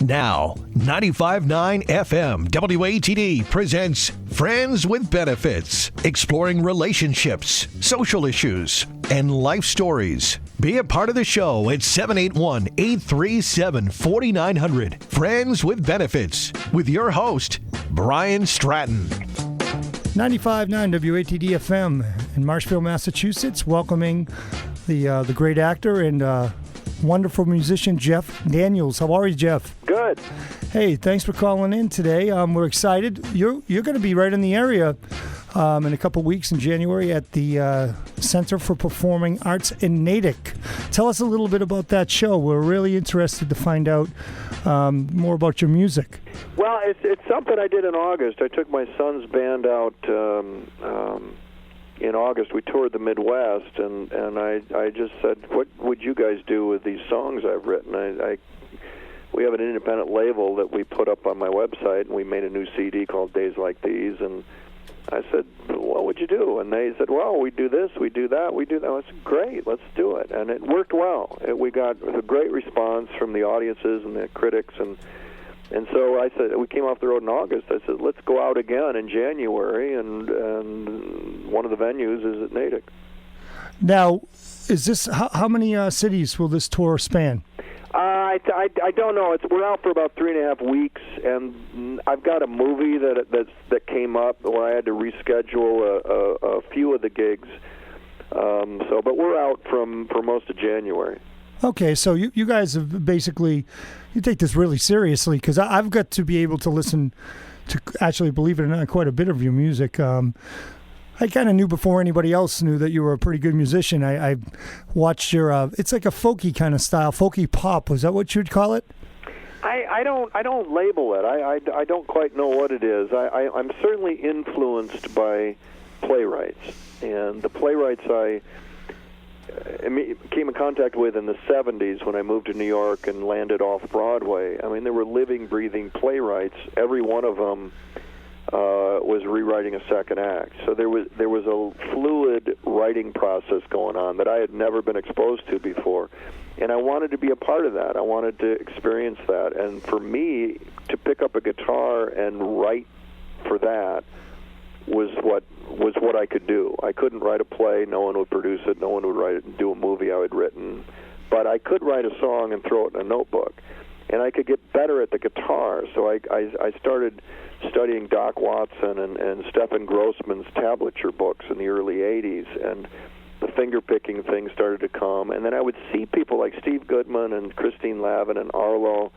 Now, 95.9 FM WATD presents Friends with Benefits, exploring relationships, social issues, and life stories. Be a part of the show at 781-837-4900. Friends with Benefits with your host, Brian Stratton. 95.9 WATD FM in Marshfield, Massachusetts, welcoming the great actor and wonderful musician, Jeff Daniels. How are you, Jeff? Good. Hey, thanks for calling in today. We're excited. You're going to be right in the area in a couple weeks in January at the Center for Performing Arts in Natick. Tell us a little bit about that show. We're really interested to find out more about your music. Well, it's something I did in August. I took my son's band out in August. We toured the Midwest, and I just said, what would you guys do with these songs I've written? We have an independent label that we put up on my website, and we made a new CD called Days Like These, and I said, what would you do? And they said, well, we do this, we do that, we do that. I said, great, let's do it. And it worked well. We got a great response from the audiences and the critics, and so I said, we came off the road in August. I said, let's go out again in January, and one of the venues is at Natick. Now, is this how many cities will this tour span? I don't know. We're out for about 3.5 weeks, and I've got a movie that came up where I had to reschedule a few of the gigs. But we're out for most of January. Okay, so you guys have basically, you take this really seriously, because I've got to be able to listen to, actually, believe it or not, quite a bit of your music. I kind of knew before anybody else knew that you were a pretty good musician. I watched your, it's like a folky kind of style, folky pop. Was that what you'd call it? I don't label it. I don't quite know what it is. I'm certainly influenced by playwrights, and the playwrights I came in contact with in the 70s when I moved to New York and landed off Broadway. I mean, there were living, breathing playwrights. Every one of them was rewriting a second act. So there was a fluid writing process going on that I had never been exposed to before. And I wanted to be a part of that. I wanted to experience that. And for me, to pick up a guitar and write for that was what I could do. I couldn't write a play. No one would produce it. No one would write it and do a movie I had written. But I could write a song and throw it in a notebook. And I could get better at the guitar. So I started studying Doc Watson and Stephen Grossman's tablature books in the early 80s. And the finger-picking thing started to come. And then I would see people like Steve Goodman and Christine Lavin and Arlo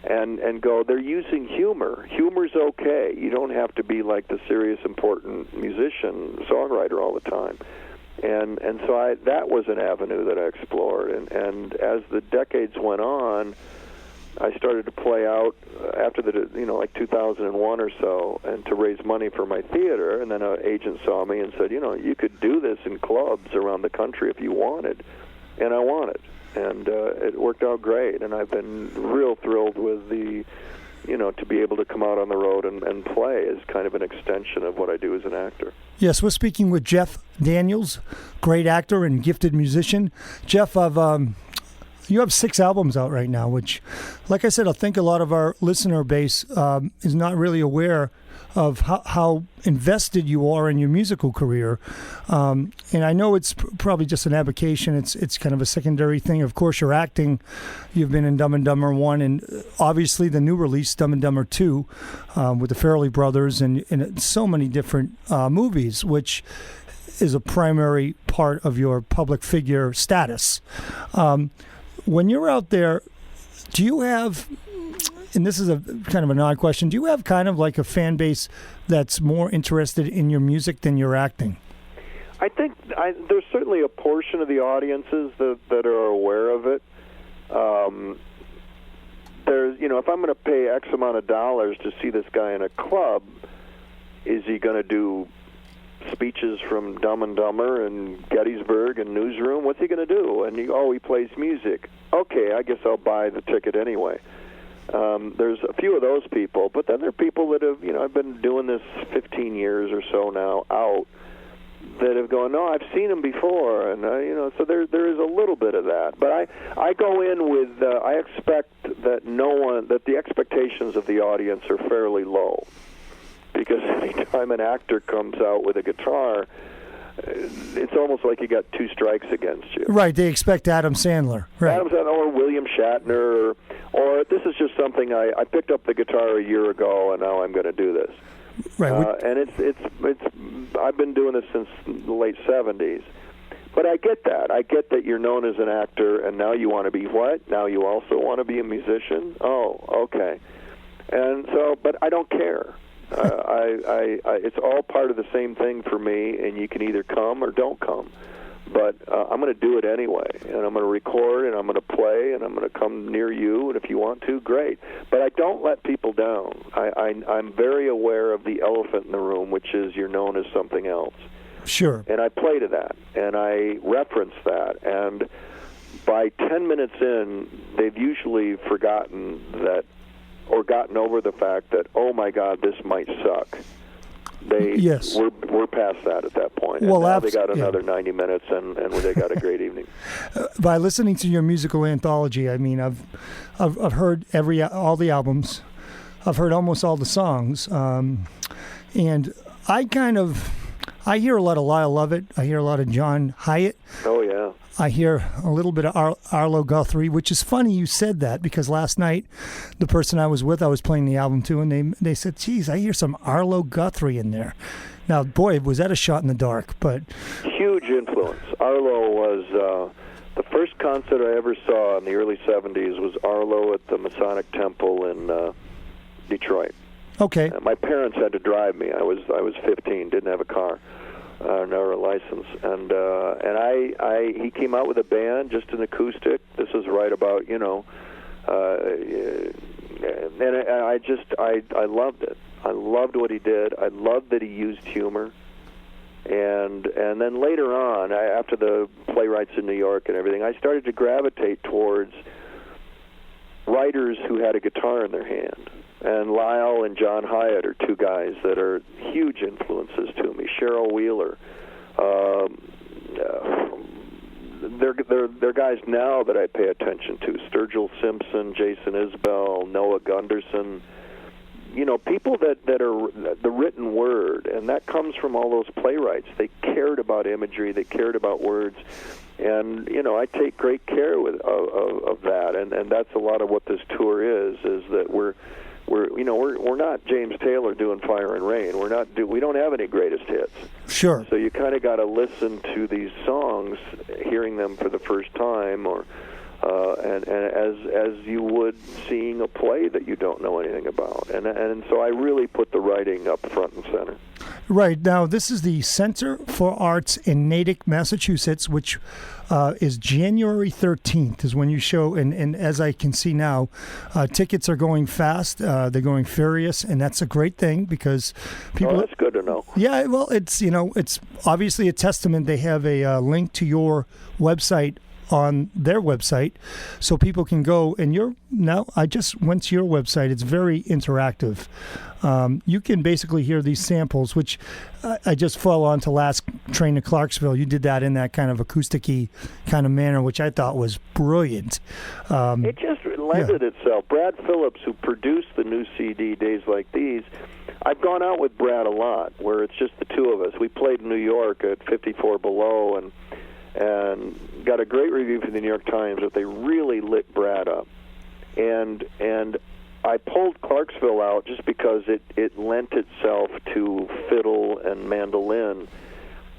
and go, they're using humor. Humor's okay. You don't have to be like the serious, important musician, songwriter all the time. And so that was an avenue that I explored. And as the decades went on, I started to play out after like 2001 or so, and to raise money for my theater. And then an agent saw me and said, you could do this in clubs around the country if you wanted. And I wanted. And it worked out great. And I've been real thrilled with to be able to come out on the road and play as kind of an extension of what I do as an actor. Yes, we're speaking with Jeff Daniels, great actor and gifted musician. Jeff, you have 6 albums out right now, which, like I said, I think a lot of our listener base is not really aware of how invested you are in your musical career. And I know it's probably just an avocation. It's kind of a secondary thing. Of course, you're acting. You've been in Dumb and Dumber 1 and obviously the new release, Dumb and Dumber 2, with the Farrelly brothers and so many different movies, which is a primary part of your public figure status. When you're out there, do you have, and this is a kind of an odd question, do you have kind of like a fan base that's more interested in your music than your acting? I think there's certainly a portion of the audiences that are aware of it. There's, if I'm going to pay X amount of dollars to see this guy in a club, is he going to do speeches from Dumb and Dumber and Gettysburg and Newsroom? What's he going to do? And he plays music. Okay, I guess I'll buy the ticket anyway. There's a few of those people, but then there are people that have, I've been doing this 15 years or so now out, that have gone, no, I've seen him before, and so there is a little bit of that. But I go in with I expect that that the expectations of the audience are fairly low, because anytime an actor comes out with a guitar, it's almost like you got two strikes against you. Right, they expect Adam Sandler. Right. Adam Sandler or William Shatner, or this is just something I picked up the guitar a year ago, and now I'm going to do this. Right. And it's I've been doing this since the late 70s. But I get that. I get that you're known as an actor, and now you want to be what? Now you also want to be a musician? Oh, okay. And so, but I don't care. It's all part of the same thing for me, and you can either come or don't come. But I'm going to do it anyway, and I'm going to record, and I'm going to play, and I'm going to come near you, and if you want to, great. But I don't let people down. I'm very aware of the elephant in the room, which is you're known as something else. Sure. And I play to that, and I reference that, and by 10 minutes in, they've usually forgotten that or gotten over the fact that, oh my God, this might suck. Yes. We're past that at that point. Well, and now they got another 90 minutes, and they got a great evening. By listening to your musical anthology, I mean, I've heard all the albums, I've heard almost all the songs, and I hear a lot of Lyle Lovett. I hear a lot of John Hyatt. Oh yeah. I hear a little bit of Arlo Guthrie, which is funny you said that, because last night the person I was with, I was playing the album too, and they said, geez, I hear some Arlo Guthrie in there. Now, boy, was that a shot in the dark. But huge influence. Arlo was the first concert I ever saw in the early 70s was Arlo at the Masonic Temple in Detroit. Okay. My parents had to drive me. I was 15, didn't have a car. Nor a license, and he came out with a band, just an acoustic. This is right about and I loved it. I loved what he did. I loved that he used humor, and then later on, after the playwrights in New York and everything, I started to gravitate towards writers who had a guitar in their hand. And Lyle and John Hyatt are two guys that are huge influences to me. Cheryl Wheeler, they're guys now that I pay attention to. Sturgill Simpson, Jason Isbell, Noah Gunderson. People that are the written word, and that comes from all those playwrights. They cared about imagery, they cared about words, and I take great care of that, and that's a lot of what this tour is that we're not James Taylor doing Fire and Rain. We don't have any greatest hits. Sure. So you kind of got to listen to these songs, hearing them for the first time, or and as you would seeing a play that you don't know anything about. And so I really put the writing up front and center. Right. Now, this is the Center for Arts in Natick, Massachusetts, which is January 13th is when you show. And as I can see now, tickets are going fast. They're going furious, and that's a great thing because people... Oh, that's good to know. Yeah, well, it's obviously a testament. They have a link to your website on their website, so people can go. And I just went to your website. It's very interactive. You can basically hear these samples, which I just fell on to Last Train to Clarksville. You did that in that kind of acoustic-y kind of manner, which I thought was brilliant. It just lended itself. Brad Phillips, who produced the new CD, Days Like These, I've gone out with Brad a lot, where it's just the two of us. We played in New York at 54 Below, and got a great review from the New York Times that they really lit Brad up. And I pulled Clarksville out just because it lent itself to fiddle and mandolin,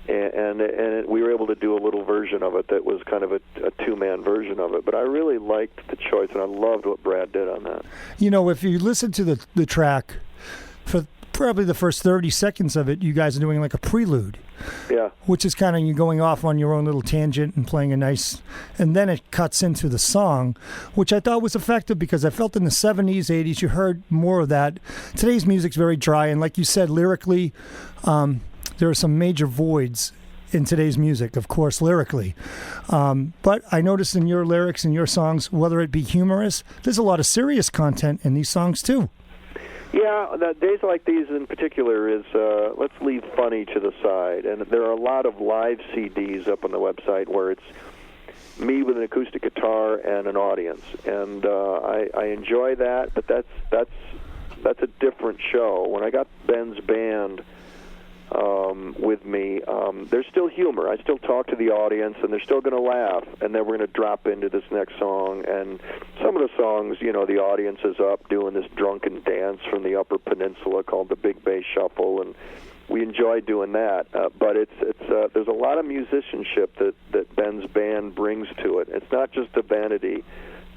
and we were able to do a little version of it that was kind of a two-man version of it. But I really liked the choice, and I loved what Brad did on that. If you listen to the track, for probably the first 30 seconds of it, you guys are doing like a prelude. Yeah. Which is kind of you going off on your own little tangent and playing and then it cuts into the song, which I thought was effective because I felt in the 70s, 80s, you heard more of that. Today's music's very dry, and like you said, lyrically, there are some major voids in today's music, of course, lyrically. But I noticed in your lyrics and your songs, whether it be humorous, there's a lot of serious content in these songs too. Yeah, days like these in particular is let's leave funny to the side. And there are a lot of live CDs up on the website where it's me with an acoustic guitar and an audience, and I enjoy that. But that's a different show. When I got Ben's band with me, there's still humor. I still talk to the audience, and they're still going to laugh, and then we're going to drop into this next song. And some of the songs, the audience is up doing this drunken dance from the Upper Peninsula called the Big Bass Shuffle, and we enjoy doing that. But there's a lot of musicianship that Ben's band brings to it. It's not just a vanity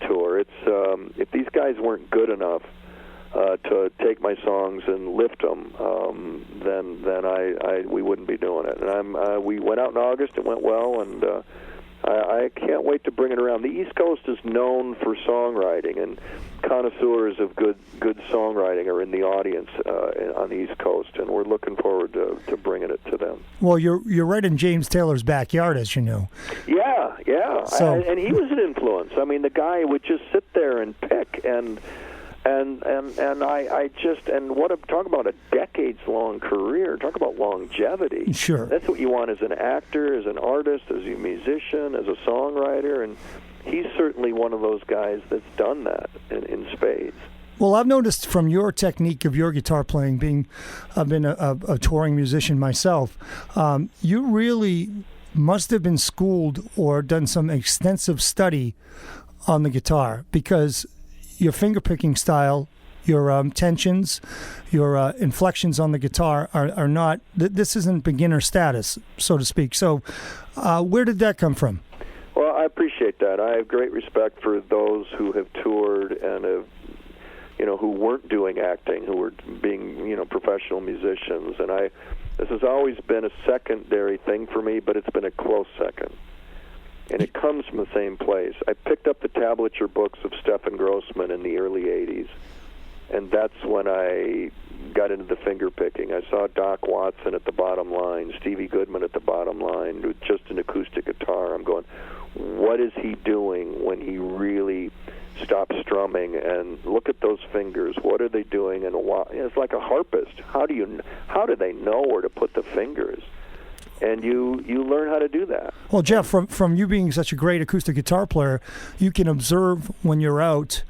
tour. It's if these guys weren't good enough to take my songs and lift them, then we wouldn't be doing it. And we went out in August. It went well, and I can't wait to bring it around. The East Coast is known for songwriting, and connoisseurs of good songwriting are in the audience on the East Coast, and we're looking forward to bringing it to them. Well, you're right in James Taylor's backyard, as you know. Yeah. So, and he was an influence. I mean, the guy would just sit there and pick and I just talk about a decades-long career. Talk about longevity. Sure. That's what you want as an actor, as an artist, as a musician, as a songwriter, and he's certainly one of those guys that's done that in spades. Well, I've noticed from your technique of your guitar playing, I've been a touring musician myself, you really must have been schooled or done some extensive study on the guitar, because your finger-picking style, your tensions, your inflections on the guitar are not, this isn't beginner status, so to speak. So where did that come from? Well, I appreciate that. I have great respect for those who have toured and have, who weren't doing acting, who were being, professional musicians. And this has always been a secondary thing for me, but it's been a close second. And it comes from the same place. I picked up the tablature books of Stefan Grossman in the early 80s, and that's when I got into the finger picking. I saw Doc Watson at the bottom line, Stevie Goodman at the bottom line, with just an acoustic guitar. I'm going, what is he doing when he really stops strumming? And look at those fingers. What are they doing? And it's like a harpist. How do they know where to put the fingers? And you learn how to do that. Well, Jeff, from you being such a great acoustic guitar player, you can observe when you're out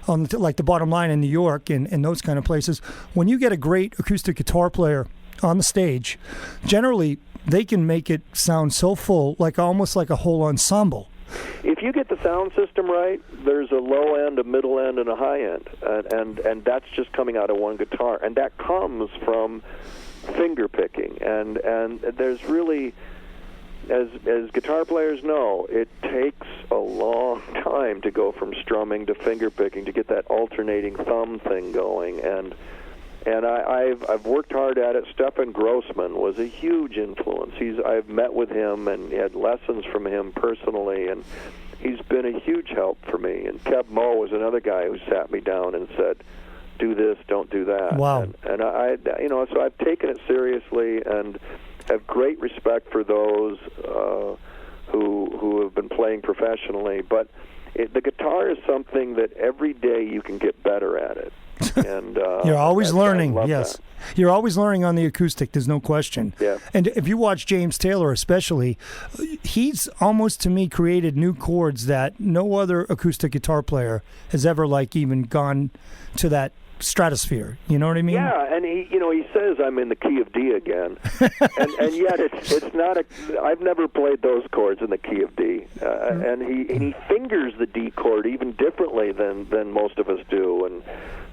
on like the bottom line in New York and those kind of places. When you get a great acoustic guitar player on the stage, generally they can make it sound so full, like almost like a whole ensemble. If you get the sound system right, there's a low end, a middle end, and a high end, and that's just coming out of one guitar, and that comes from finger picking, and there's really, as guitar players know, it takes a long time to go from strumming to finger picking to get that alternating thumb thing going, and I've worked hard at it. Stefan Grossman was a huge influence. I've met with him and had lessons from him personally, and he's been a huge help for me. And Kev Moe was another guy who sat me down and said, do this, don't do that. Wow. And I so I've taken it seriously and have great respect for those who have been playing professionally. But the guitar is something that every day you can get better at it. And you're always learning. Yes, that. You're always learning on the acoustic. There's no question. Yeah. And if you watch James Taylor, especially, he's almost to me created new chords that no other acoustic guitar player has ever even gone to that stratosphere. You know what I mean? Yeah, and he says I'm in the key of D again, and yet it's not I've never played those chords in the key of D, and he fingers the D chord even differently than most of us do, and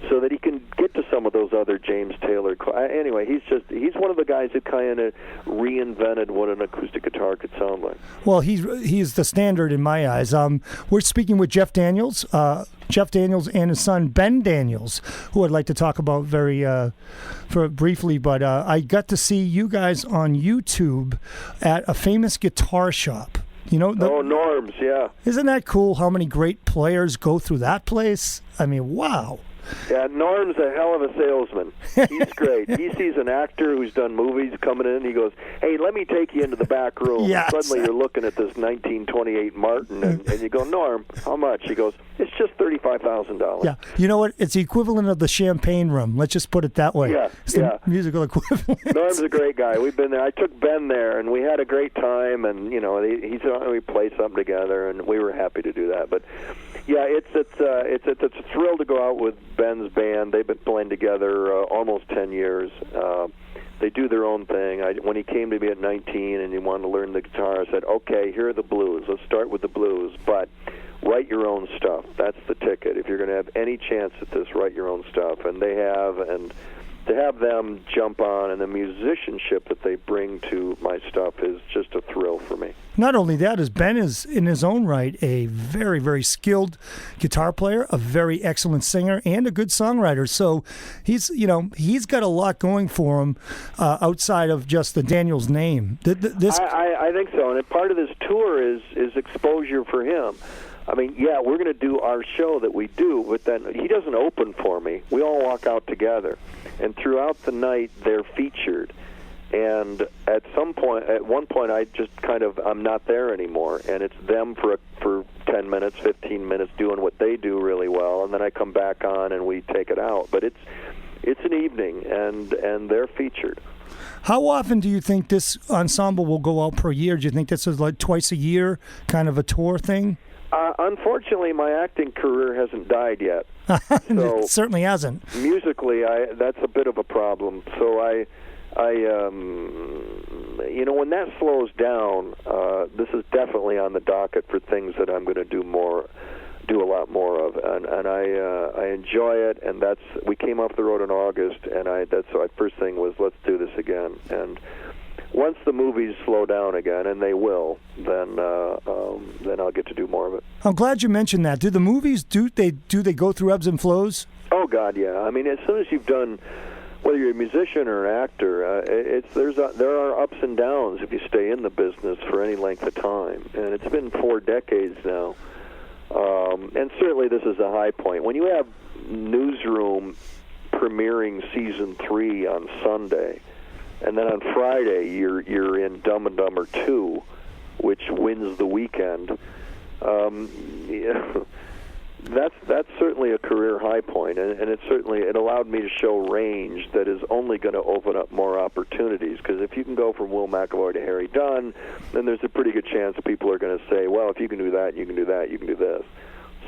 so that he can get to some of those other James Taylor chords. Anyway, he's one of the guys who kind of reinvented what an acoustic guitar could sound like. Well, he's the standard in my eyes. We're speaking with Jeff Daniels. Jeff Daniels and his son Ben Daniels, who I'd like to talk about for briefly, but I got to see you guys on YouTube at a famous guitar shop. Norm's, yeah. Isn't that cool how many great players go through that place? I mean, wow. Yeah, Norm's a hell of a salesman. He's great. He sees an actor who's done movies coming in. He goes, "Hey, let me take you into the back room." Yes. Suddenly you're looking at this 1928 Martin, and you go, "Norm, how much?" He goes, "It's just $35,000." Yeah, you know what? It's the equivalent of the champagne room. Let's just put it that way. Yeah, it's the yeah. musical equivalent. Norm's a great guy. We've been there. I took Ben there, and we had a great time. And we played something together, and we were happy to do that. But yeah, it's a thrill to go out with Ben's band. They've been playing together almost 10 years. They do their own thing. When he came to me at 19 and he wanted to learn the guitar, I said, "Okay, here are the blues. Let's start with the blues, but write your own stuff. That's the ticket. If you're going to have any chance at this, write your own stuff." And they have, and to have them jump on, and the musicianship that they bring to my stuff is just a thrill for me. Not only that, is Ben is in his own right a very, very skilled guitar player, a very excellent singer, and a good songwriter. So he's got a lot going for him outside of just the Daniels name. I think so, and part of this tour is exposure for him. I mean, yeah, we're going to do our show that we do, but then he doesn't open for me. We all walk out together, and throughout the night they're featured. And at one point, I'm not there anymore, and it's them for 10 minutes, 15 minutes doing what they do really well, and then I come back on and we take it out. But it's an evening, and they're featured. How often do you think this ensemble will go out per year? Do you think this is like twice a year, kind of a tour thing? Unfortunately, my acting career hasn't died yet. So it certainly hasn't. Musically, that's a bit of a problem. So when that slows down, this is definitely on the docket for things that I'm going to do a lot more of, and I enjoy it. And we came off the road in August, and my first thing was, let's do this again. And once the movies slow down again, and they will, then I'll get to do more of it. I'm glad you mentioned that. Do the movies do they go through ebbs and flows? Oh God, yeah. I mean, as soon as you've done, whether you're a musician or an actor, there are ups and downs if you stay in the business for any length of time, and it's been 4 decades now. And certainly this is a high point. When you have Newsroom premiering season 3 on Sunday, and then on Friday you're in Dumb and Dumber 2, which wins the weekend. That's certainly a career high point, and it allowed me to show range that is only going to open up more opportunities. Because if you can go from Will McAvoy to Harry Dunn, then there's a pretty good chance that people are going to say, well, if you can do that, you can do that, you can do this.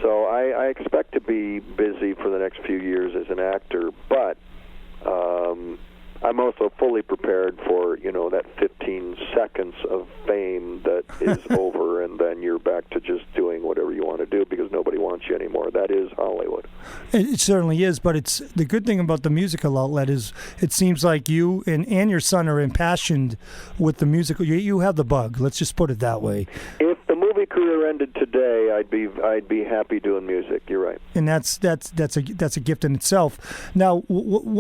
So I expect to be busy for the next few years as an actor, but I'm also fully prepared for, that 15 seconds of fame that is over, and then you're back to just doing whatever you want to do because nobody wants you anymore. That is Hollywood. It certainly is, but it's the good thing about the musical outlet is it seems like you and your son are impassioned with the musical. You have the bug. Let's just put it that way. If the movie career ended today, I'd be happy doing music. You're right. And that's a gift in itself. Now,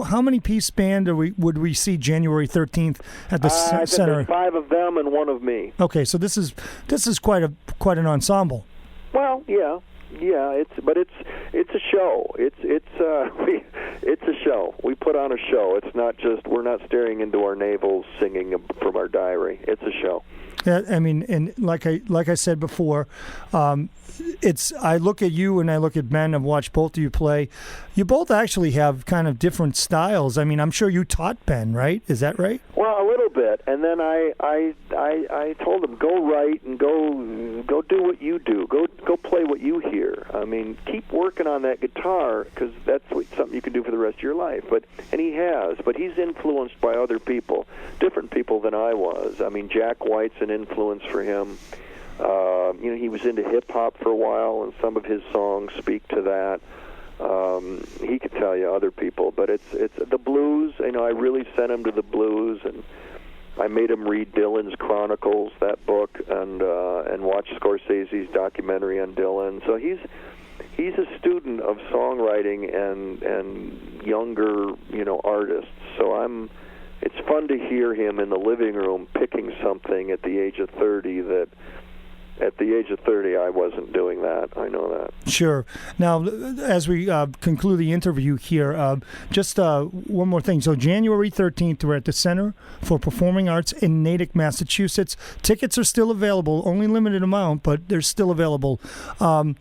how many piece band would we see January 13th at the center? There's 5 of them and 1 of me. Okay, so this is quite an ensemble. Well, yeah, it's a show. It's a show. We put on a show. It's not just we're not staring into our navels singing from our diary. It's a show. Yeah, I mean, and like I said before, I look at you and I look at Ben. I've watched both of you play. You both actually have kind of different styles. I mean, I'm sure you taught Ben, right? Is that right? Well, a little bit, and then I told him, go write and go do what you do. Go play what you hear. I mean, keep working on that guitar because that's something you can do for the rest of your life. And he has, but he's influenced by other people, different people than I was. I mean, Jack White's an influence for him. He was into hip-hop for a while, and some of his songs speak to that. He could tell you other people, but it's the blues. I really sent him to the blues, and I made him read Dylan's Chronicles, that book, and watch Scorsese's documentary on Dylan. So he's a student of songwriting and younger, artists. So it's fun to hear him in the living room picking something at the age of 30 that at the age of 30, I wasn't doing that. I know that. Sure. Now, as we conclude the interview here, just one more thing. So January 13th, we're at the Center for Performing Arts in Natick, Massachusetts. Tickets are still available, only limited amount, but they're still available. One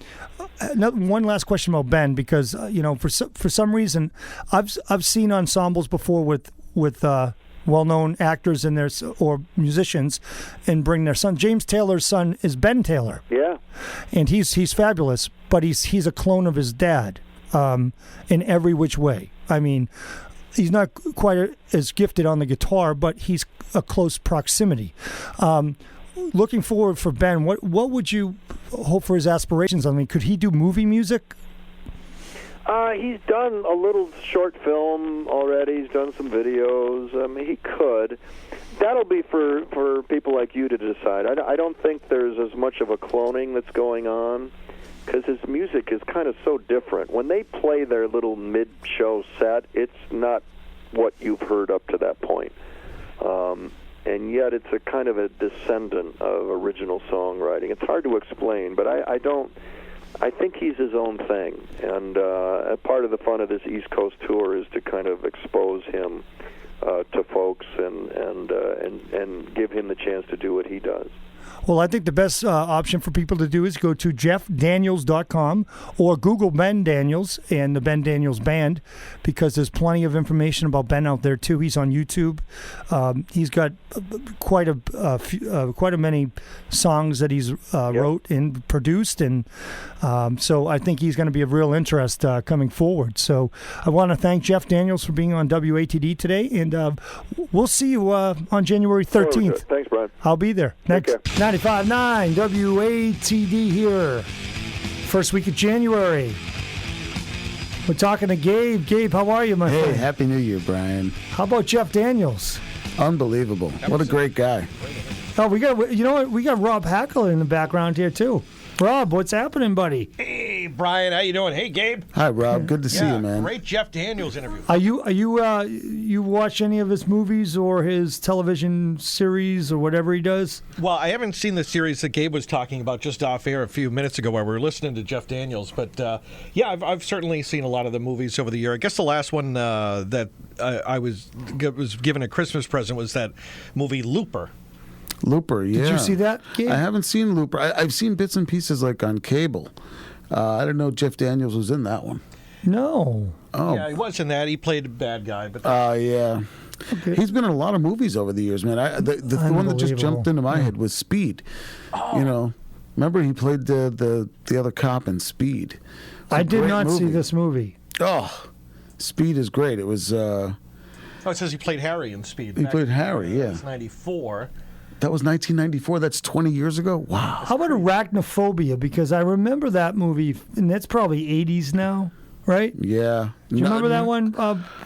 last question about Ben, because for some reason, I've seen ensembles before with well-known actors and or musicians, and bring their son. James Taylor's son is Ben Taylor. Yeah, and he's fabulous, but he's a clone of his dad in every which way. I mean, he's not quite as gifted on the guitar, but he's a close proximity. Looking forward for Ben, what would you hope for his aspirations? I mean, could he do movie music? He's done a little short film already. He's done some videos. He could. That'll be for people like you to decide. I don't think there's as much of a cloning that's going on, because his music is kind of so different. When they play their little mid-show set, it's not what you've heard up to that point. And yet it's a kind of a descendant of original songwriting. It's hard to explain, but I think he's his own thing, and part of the fun of this East Coast tour is to kind of expose him to folks and give him the chance to do what he does. Well, I think the best option for people to do is go to jeffdaniels.com or Google Ben Daniels and the Ben Daniels Band, because there's plenty of information about Ben out there too. He's on YouTube. He's got quite a many songs that he's wrote and produced, and so I think he's going to be of real interest coming forward. So I want to thank Jeff Daniels for being on WATD today, and we'll see you on January 13th. Thanks, Brian. I'll be there. Next 95.9 WATD here. First week of January. We're talking to Gabe. Gabe, how are you, my friend? Hey, Happy New Year, Brian. How about Jeff Daniels? Unbelievable. What a great guy. Oh, we got Rob Hackler in the background here too. Rob, what's happening, buddy? Hey, Brian, how you doing? Hey, Gabe. Hi, Rob. Good to see you, man. Great Jeff Daniels interview. Are you watch any of his movies or his television series or whatever he does? Well, I haven't seen the series that Gabe was talking about just off air a few minutes ago while we were listening to Jeff Daniels. But I've certainly seen a lot of the movies over the year. I guess the last one that I was given a Christmas present was that movie Looper. Looper, yeah. Did you see that, Gabe? I haven't seen Looper. I've seen bits and pieces like on cable. I didn't know Jeff Daniels was in that one. No. Oh. Yeah, he was in that. He played a bad guy. But yeah. Okay. He's been in a lot of movies over the years, man. The one that just jumped into my head was Speed. Oh. Remember he played the other cop in Speed. I did not see this movie. Oh, Speed is great. It was... it says he played Harry in Speed. He played Harry, yeah. It's 94. That was 1994. That's 20 years ago. Wow. How about Arachnophobia? Because I remember that movie, and that's probably 80s now, right? Yeah. Do you remember that one,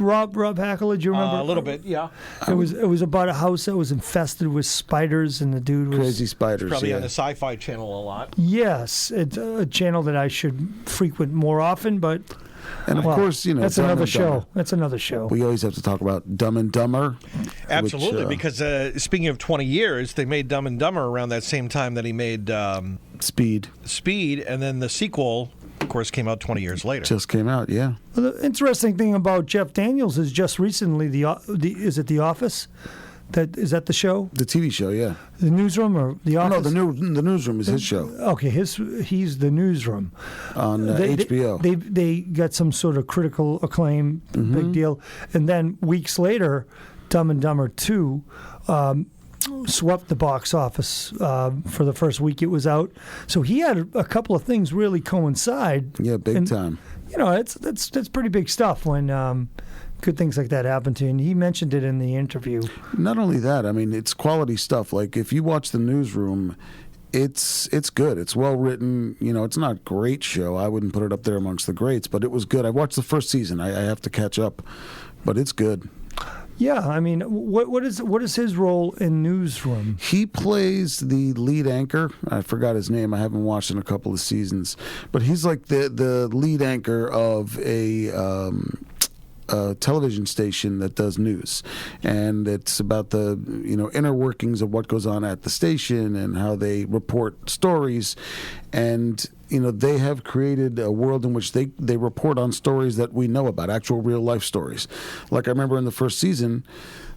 Rob Hackler? Do you remember? A little bit, yeah. It was about a house that was infested with spiders, and the dude was crazy spiders. Probably on the Sci-Fi Channel a lot. Yes, it's a channel that I should frequent more often, but. And of course, that's another show. That's another show. We always have to talk about Dumb and Dumber. Absolutely, because speaking of 20 years, they made Dumb and Dumber around that same time that he made Speed, and then the sequel, of course, came out 20 years later. Just came out, yeah. Well, the interesting thing about Jeff Daniels is just recently is it The Office? Is that the show? The TV show, yeah. The Newsroom or The Office? No, the Newsroom is his show. Okay, he's the Newsroom on HBO. They got some sort of critical acclaim, big deal, and then weeks later, Dumb and Dumber 2 swept the box office for the first week it was out. So he had a couple of things really coincide. Yeah, big time. That's pretty big stuff when. Good things like that happen to you, and he mentioned it in the interview. Not only that, I mean, it's quality stuff. Like, if you watch The Newsroom, it's good. It's well written. It's not a great show. I wouldn't put it up there amongst the greats, but it was good. I watched the first season. I have to catch up, but it's good. Yeah, I mean, what is his role in Newsroom? He plays the lead anchor. I forgot his name. I haven't watched in a couple of seasons, but he's like the lead anchor of a a television station that does news, and it's about the inner workings of what goes on at the station and how they report stories, and they have created a world in which they report on stories that we know about, actual real life stories. Like I remember in the first season,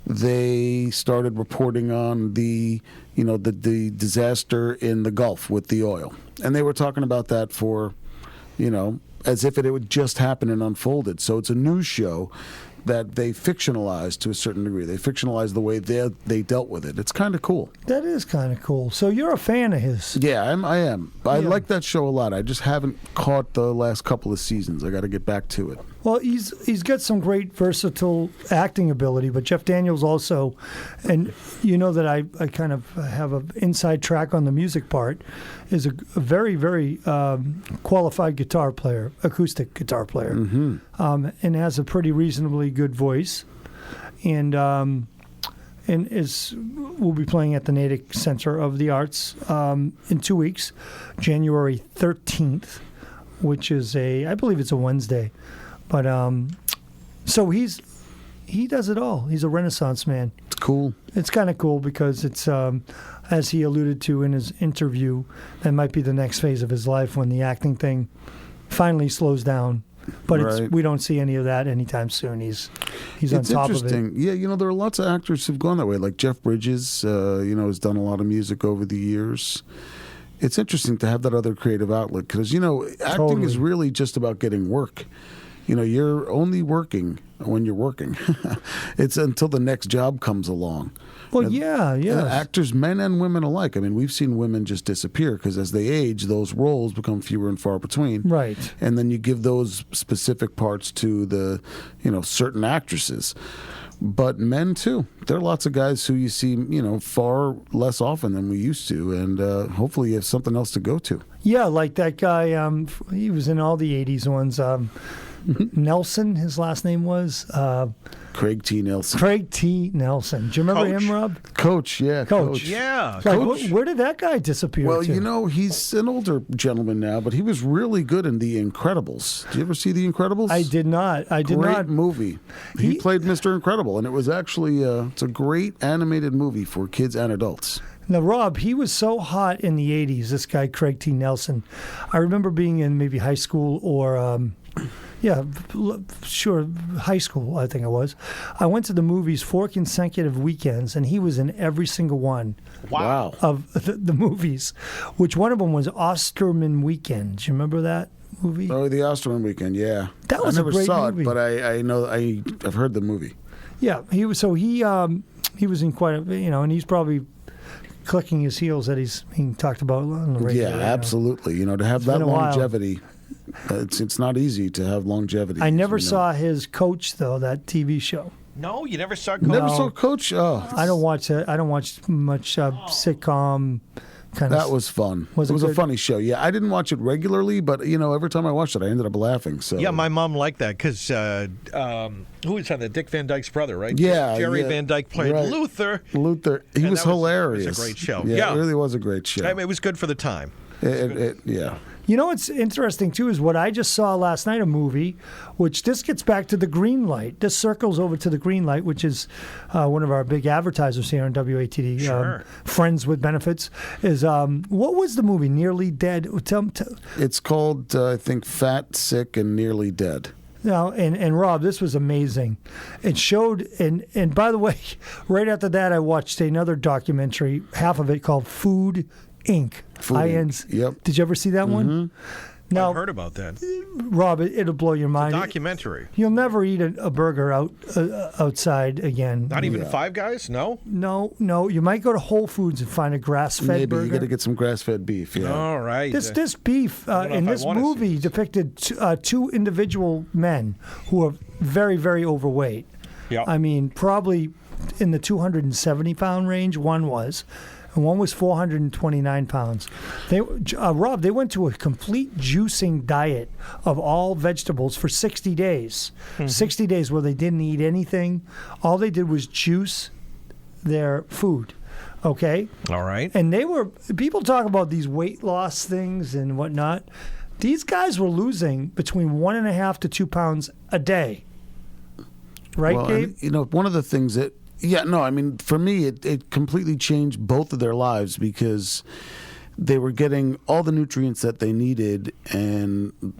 they started reporting on the disaster in the Gulf with the oil, and they were talking about that for as if it would just happen and unfolded. So it's a news show that they fictionalized to a certain degree. They fictionalized the way they dealt with it. It's kind of cool. That is kind of cool. So you're a fan of his. Yeah, I am. I like that show a lot. I just haven't caught the last couple of seasons. I got to get back to it. Well, he's got some great versatile acting ability, but Jeff Daniels also, and you know that I kind of have an inside track on the music part, is a very, very qualified guitar player, acoustic guitar player, and has a pretty reasonably good voice, and will be playing at the Natick Center of the Arts in 2 weeks, January 13th, which is I believe it's a Wednesday. But so he does it all. He's a Renaissance man. It's cool. It's kind of cool because it's, as he alluded to in his interview, that might be the next phase of his life when the acting thing finally slows down. But we don't see any of that anytime soon. He's on top of it. It's interesting. Yeah, there are lots of actors who've gone that way. Like Jeff Bridges, has done a lot of music over the years. It's interesting to have that other creative outlet because, acting is really just about getting work. You're only working when you're working. It's until the next job comes along. Well, yeah. Actors, men and women alike. I mean, we've seen women just disappear because as they age, those roles become fewer and far between. Right. And then you give those specific parts to the, certain actresses. But men, too. There are lots of guys who you see, far less often than we used to. And hopefully you have something else to go to. Yeah, like that guy, he was in all the 80s ones. Nelson, his last name was? Craig T. Nelson. Craig T. Nelson. Do you remember him, Rob? Coach, yeah. Coach. Yeah. Coach. Where did that guy disappear Well, to? he's an older gentleman now, but he was really good in The Incredibles. Did you ever see The Incredibles? I did not. Great movie. He played Mr. Incredible, and it was actually it's a great animated movie for kids and adults. Now, Rob, he was so hot in the 80s, this guy, Craig T. Nelson. I remember being in maybe high school or, high school, I think it was. I went to the movies 4 consecutive weekends, and he was in every single one of the movies, which one of them was Osterman Weekend. Do you remember that movie? Oh, the Osterman Weekend, yeah. That was I never a great saw movie. it, but I know I've heard the movie. Yeah, he was in quite a, and he's probably clicking his heels that he's being talked about on the radio. Yeah, absolutely. To have that longevity, it's not easy to have longevity. I never saw his Coach, though, that TV show. No, you never saw Coach? Never saw Coach? Oh. I don't watch much sitcom kind of. That was fun. Was it it was good? a funny show. Yeah, I didn't watch it regularly, but every time I watched it, I ended up laughing. So yeah, my mom liked that because who was on that? Dick Van Dyke's brother, right? Yeah, Jerry Van Dyke played Luther. He was hilarious. It was a great show. Yeah, it really was a great show. I mean, it was good for the time. Yeah. What's interesting, too, is what I just saw last night, a movie, which this gets back to the Green Light. This circles over to the Green Light, which is one of our big advertisers here on WATD, Sure. Friends with Benefits. What was the movie, Nearly Dead? It's called, I think, Fat, Sick, and Nearly Dead. Now, and Rob, this was amazing. It showed, and by the way, right after that, I watched another documentary, half of it called Food Inc. Yep. Did you ever see that one? Now, I've heard about that. Rob, it'll blow your mind. Documentary. You'll never eat a burger outside again. Not even Five Guys? No? No. You might go to Whole Foods and find a grass-fed Maybe burger. you got to get some grass-fed beef. Yeah. All right. This beef in this movie depicted two individual men who are very, very overweight. Yeah. I mean, probably in the 270-pound range, one was. And one was 429 pounds. Rob, they went to a complete juicing diet of all vegetables for 60 days. 60 days where they didn't eat anything. All they did was juice their food. Okay? All right. And people talk about these weight loss things and whatnot. These guys were losing between 1.5 to 2 pounds a day. right, Well, Gabe? and, one of the things that, I mean, for me, it completely changed both of their lives because they were getting all the nutrients that they needed,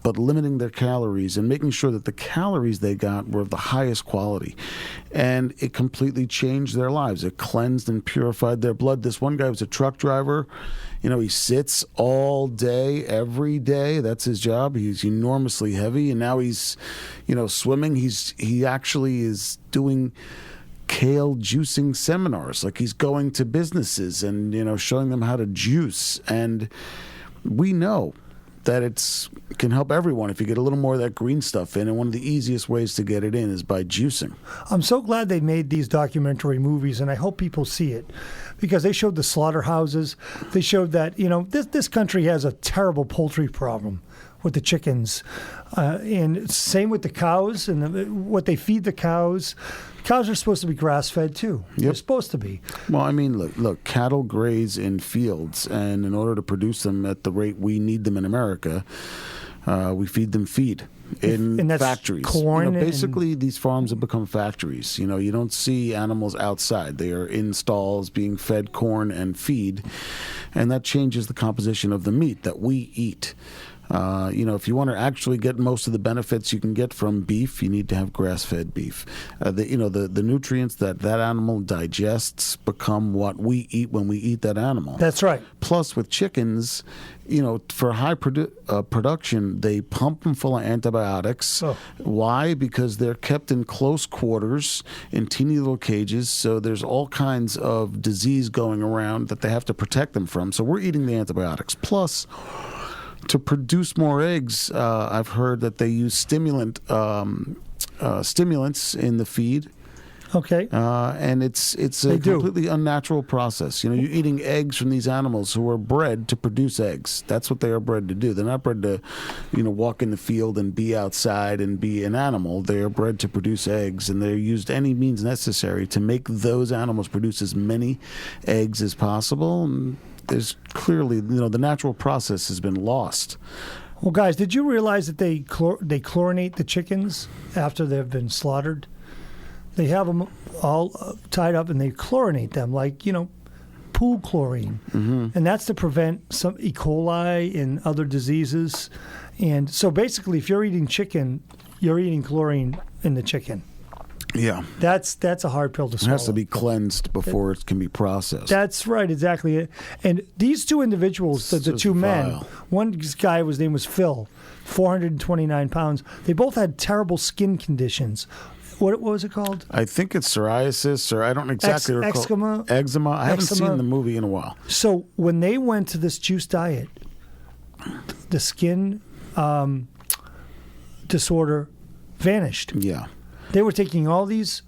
but limiting their calories and making sure that the calories they got were of the highest quality. And it completely changed their lives. It cleansed and purified their blood. This one guy was a truck driver. He sits all day, every day. That's his job. He's enormously heavy. And now he's, swimming. He actually is doing kale juicing seminars. Like, he's going to businesses and showing them how to juice. And we know that it can help everyone if you get a little more of that green stuff in, and one of the easiest ways to get it in is by juicing. I'm so glad they made these documentary movies, and I hope people see it, because they showed the slaughterhouses. They showed that this country has a terrible poultry problem with the chickens, and same with the cows and what they feed the cows. Cows are supposed to be grass-fed, too. Yep. They're supposed to be. Well, I mean, look, cattle graze in fields, and in order to produce them at the rate we need them in America, we feed them feed in and that's factories. corn. Basically, these farms have become factories. You don't see animals outside. They are in stalls being fed corn and feed, and that changes the composition of the meat that we eat. If you want to actually get most of the benefits you can get from beef, you need to have grass-fed beef. The nutrients that animal digests become what we eat when we eat that animal. That's right. Plus, with chickens, for high production, they pump them full of antibiotics. Oh. Why? Because they're kept in close quarters in teeny little cages, so there's all kinds of disease going around that they have to protect them from. So we're eating the antibiotics. Plus, to produce more eggs, I've heard that they use stimulants in the feed. Okay. And it's a completely unnatural process. You're eating eggs from these animals who are bred to produce eggs. That's what they are bred to do. They're not bred to, walk in the field and be outside and be an animal. They are bred to produce eggs, and they're used any means necessary to make those animals produce as many eggs as possible. And there's clearly, the natural process has been lost. Well, guys, did you realize that they chlorinate the chickens after they've been slaughtered? They have them all tied up and they chlorinate them like, pool chlorine. Mm-hmm. And that's to prevent some E. coli and other diseases. And so basically, if you're eating chicken, you're eating chlorine in the chicken. Yeah. That's a hard pill to swallow. It has to be cleansed before it can be processed. That's right, exactly. And these two individuals, the two men, one guy, his name was Phil, 429 pounds. They both had terrible skin conditions. What was it called? I think it's psoriasis, or I don't exactly recall. Eczema. I haven't seen the movie in a while. So when they went to this juice diet, the skin disorder vanished. Yeah. They were taking all these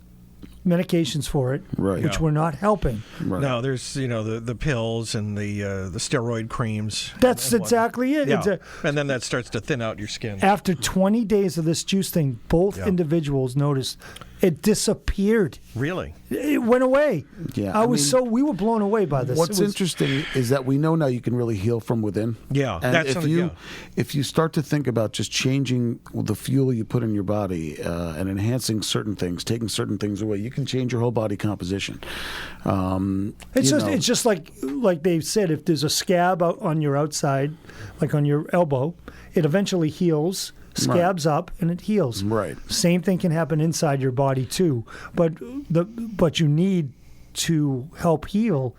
medications for it, right, which were not helping. Right. No, there's the pills and the steroid creams. That's exactly it. Yeah. And then that starts to thin out your skin. After 20 days of this juice thing, both individuals noticed it disappeared. Really? It went away. Yeah. We were blown away by this. What's interesting is that we know now you can really heal from within. Yeah. And if you start to think about just changing the fuel you put in your body and enhancing certain things, taking certain things away, you can change your whole body composition. It's just like they said, if there's a scab out on your outside, like on your elbow, it eventually heals. Scabs up and it heals. Right. Same thing can happen inside your body too. But you need to help heal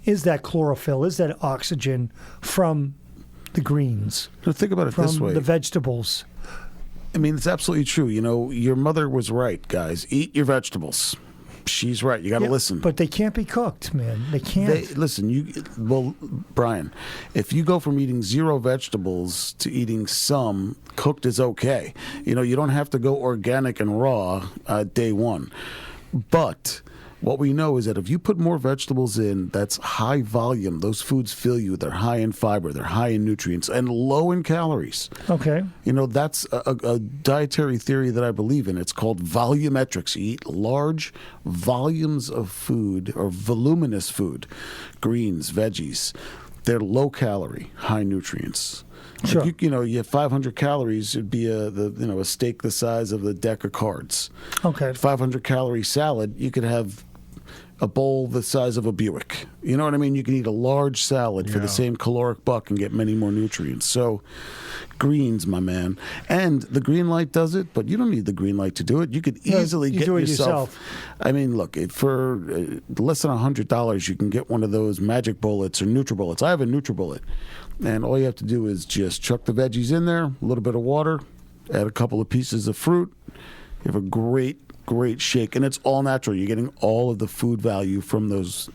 is that chlorophyll, is that oxygen from the greens. Now think about it this way. From the vegetables. I mean, it's absolutely true. Your mother was right, guys. Eat your vegetables. She's right. You got to listen. But they can't be cooked, man. They can't. Brian, if you go from eating 0 vegetables to eating some, cooked is okay. You don't have to go organic and raw day one. But what we know is that if you put more vegetables in, that's high volume. Those foods fill you. They're high in fiber. They're high in nutrients and low in calories. Okay. That's a dietary theory that I believe in. It's called volumetrics. You eat large volumes of food or voluminous food, greens, veggies. They're low calorie, high nutrients. Sure. Like you have 500 calories. It'd be a steak the size of the deck of cards. Okay. 500 calorie salad. You could have a bowl the size of a Buick. You know what I mean? You can eat a large salad for the same caloric buck and get many more nutrients. So, greens, my man. And the green light does it, but you don't need the green light to do it. You could easily you get do it yourself. I mean, look, for less than $100, you can get one of those Magic Bullets or NutriBullets. I have a NutriBullet. And all you have to do is just chuck the veggies in there, a little bit of water, add a couple of pieces of fruit. You have a great shake, and it's all natural. You're getting all of the food value from those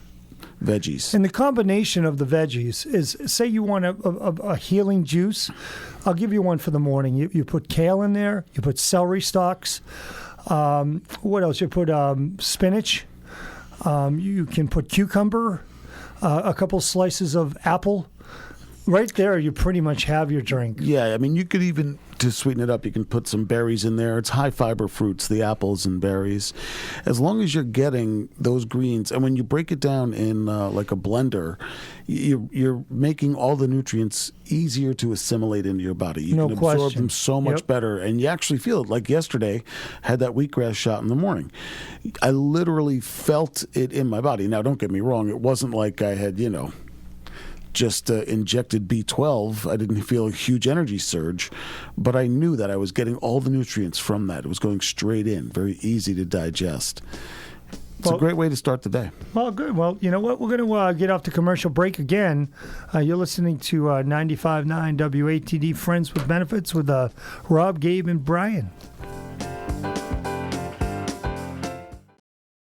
veggies. And the combination of the veggies is, say you want a healing juice, I'll give you one for the morning. You put kale in there, you put celery stalks, what else? You put spinach, you can put cucumber, a couple slices of apple. Right there, you pretty much have your drink. Yeah, I mean, you could even, to sweeten it up, you can put some berries in there. It's high fiber fruits, the apples and berries. As long as you're getting those greens, and when you break it down in like a blender, you're making all the nutrients easier to assimilate into your body. You can absorb them so much better, and you actually feel it. Like yesterday, I had that wheatgrass shot in the morning. I literally felt it in my body. Now, don't get me wrong, it wasn't like I had, just injected B12. I didn't feel a huge energy surge, but I knew that I was getting all the nutrients from that. It was going straight in, very easy to digest. It's a great way to start the day. Well, good. Well, you know what? We're going to get off the commercial break again. You're listening to 95.9 WATD Friends with Benefits with Rob, Gabe, and Brian.